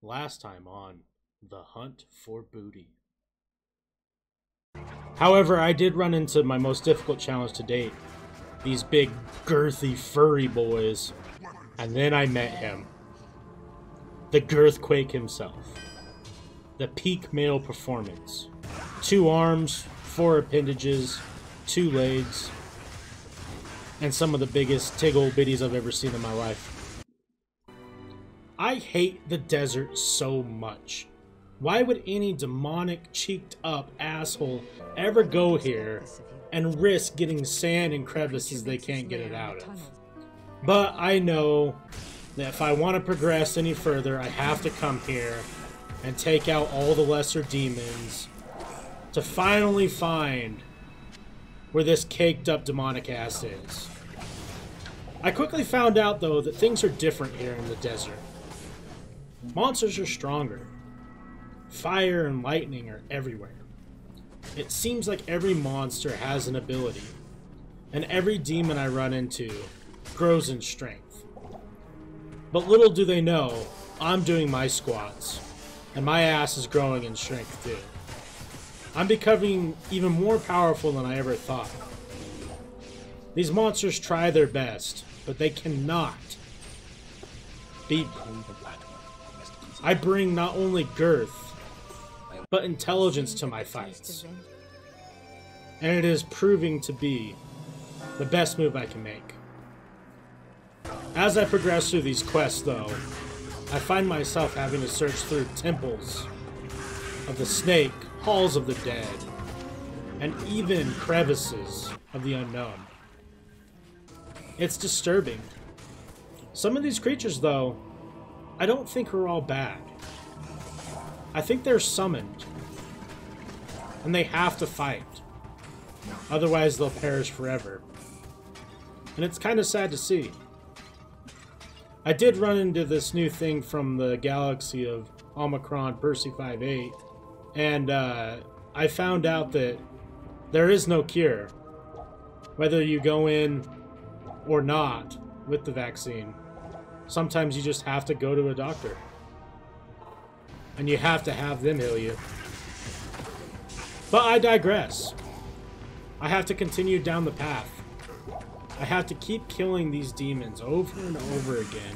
Last time on The Hunt for Booty. However, I did run into my most difficult challenge to date. These big, girthy, furry boys. And then I met him. The Girthquake himself. The peak male performance. 2 arms, 4 appendages, 2 legs, and some of the biggest tiggle bitties I've ever seen in my life. I hate the desert so much. Why would any demonic, cheeked up asshole ever go here and risk getting sand and crevices they can't get it out of? But I know that if I want to progress any further, I have to come here and take out all the lesser demons to finally find where this caked up demonic ass is. I quickly found out though that things are different here in the desert. Monsters are stronger. Fire and lightning are everywhere. It seems like every monster has an ability, and every demon I run into grows in strength. But little do they know, I'm doing my squats, and my ass is growing in strength too. I'm becoming even more powerful than I ever thought. These monsters try their best, but they cannot beat me. I bring not only girth, but intelligence to my fights. And it is proving to be the best move I can make. As I progress through these quests though, I find myself having to search through temples of the snake, halls of the dead, and even crevices of the unknown. It's disturbing. Some of these creatures though, I don't think are all bad. I think they're summoned. And they have to fight. Otherwise they'll perish forever. And it's kind of sad to see. I did run into this new thing from the galaxy of Omicron Percy 58. And I found out that there is no cure. Whether you go in or not with the vaccine. Sometimes you just have to go to a doctor. And you have to have them heal you. But I digress. I have to continue down the path. I have to keep killing these demons over and over again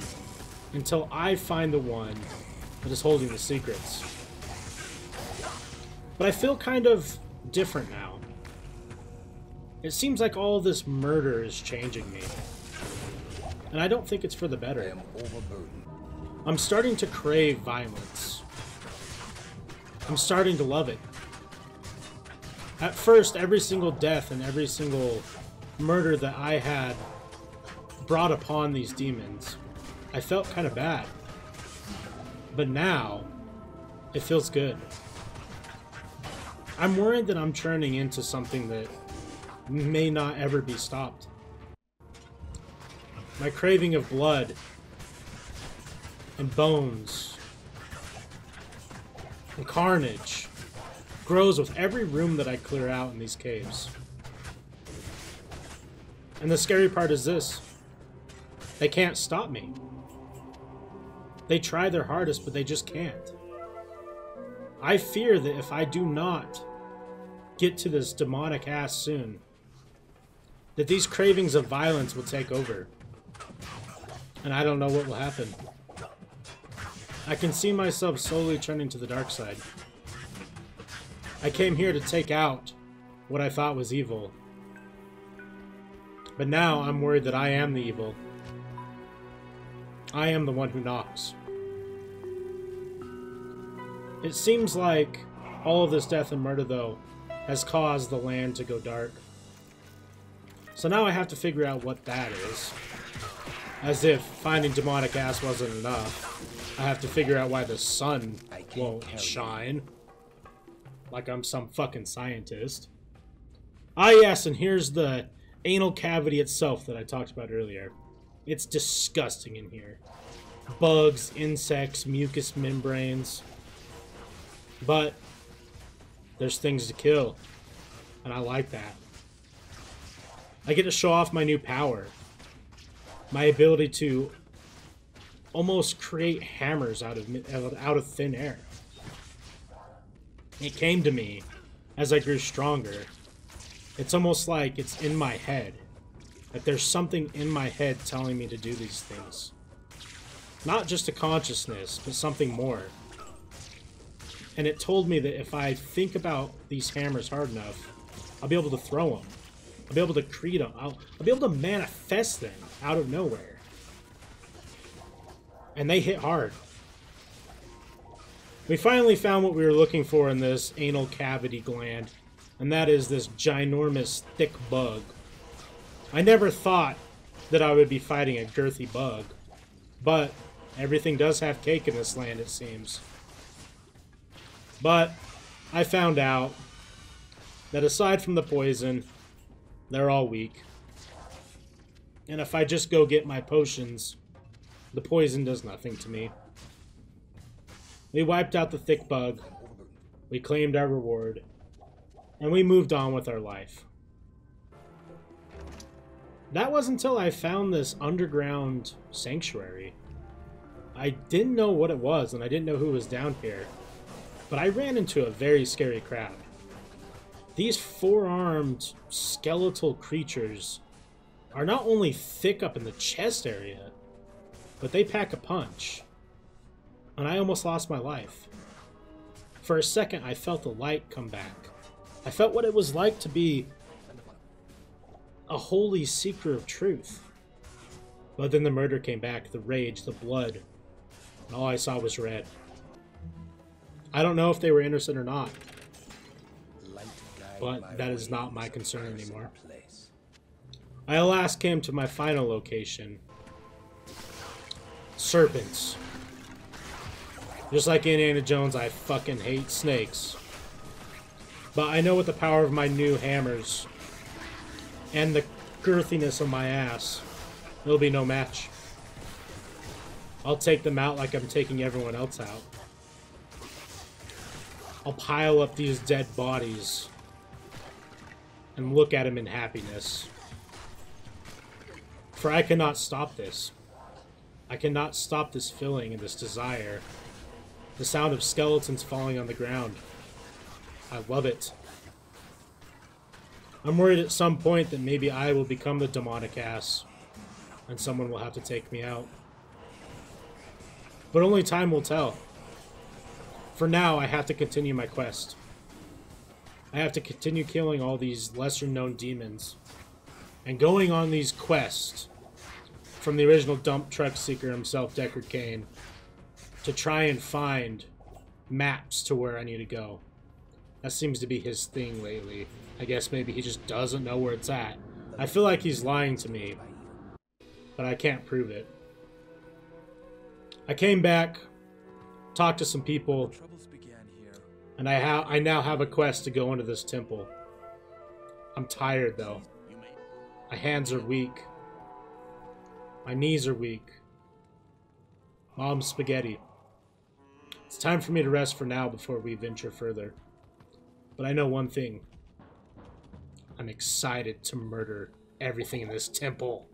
until I find the one that is holding the secrets. But I feel kind of different now. It seems like all this murder is changing me. And I don't think it's for the better. I'm starting to crave violence. I'm starting to love it. At first, every single death and every single murder that I had brought upon these demons, I felt kind of bad. But now, it feels good. I'm worried that I'm turning into something that may not ever be stopped. My craving of blood and bones and carnage grows with every room that I clear out in these caves. And the scary part is this. They can't stop me. They try their hardest, but they just can't. I fear that if I do not get to this demonic ass soon, that these cravings of violence will take over. And I don't know what will happen. I can see myself slowly turning to the dark side. I came here to take out what I thought was evil. But now I'm worried that I am the evil. I am the one who knocks. It seems like all of this death and murder, though, has caused the land to go dark. So now I have to figure out what that is. As if finding demonic ass wasn't enough, I have to figure out why the sun won't shine. Like I'm some fucking scientist. Ah yes, and here's the anal cavity itself that I talked about earlier. It's disgusting in here. Bugs, insects, mucous membranes. But there's things to kill. And I like that. I get to show off my new power. My ability to almost create hammers out of thin air. It came to me as I grew stronger. It's almost like it's in my head. That there's something in my head telling me to do these things. Not just a consciousness, but something more. And it told me that if I think about these hammers hard enough, I'll be able to throw them. I'll be able to create them. I'll be able to manifest them out of nowhere. And they hit hard. We finally found what we were looking for in this anal cavity gland, and that is this ginormous, thick bug. I never thought that I would be fighting a girthy bug, but everything does have cake in this land, it seems. But I found out that aside from the poison, they're all weak. And if I just go get my potions, the poison does nothing to me. We wiped out the thick bug, we claimed our reward, and we moved on with our life. That wasn't until I found this underground sanctuary. I didn't know what it was, and I didn't know who was down here. But I ran into a very scary crowd. These four-armed skeletal creatures are not only thick up in the chest area, but they pack a punch. And I almost lost my life. For a second, I felt the light come back. I felt what it was like to be a holy seeker of truth. But then the murder came back, the rage, the blood, and all I saw was red. I don't know if they were innocent or not, but that is not my concern anymore. I at last came to my final location. Serpents. Just like Indiana Jones, I fucking hate snakes. But I know with the power of my new hammers and the girthiness of my ass, it'll be no match. I'll take them out like I'm taking everyone else out. I'll pile up these dead bodies and look at them in happiness. For I cannot stop this. I cannot stop this feeling and this desire. The sound of skeletons falling on the ground. I love it. I'm worried at some point that maybe I will become the demonic ass and someone will have to take me out. But only time will tell. For now, I have to continue my quest. I have to continue killing all these lesser-known demons. And going on these quests from the original dump truck seeker himself, Deckard Cain, to try and find maps to where I need to go. That seems to be his thing lately. I guess maybe he just doesn't know where it's at. I feel like he's lying to me, but I can't prove it. I came back, talked to some people, and I now have a quest to go into this temple. I'm tired though. My hands are weak. My knees are weak. Mom's spaghetti. It's time for me to rest for now before we venture further. But I know one thing. I'm excited to murder everything in this temple.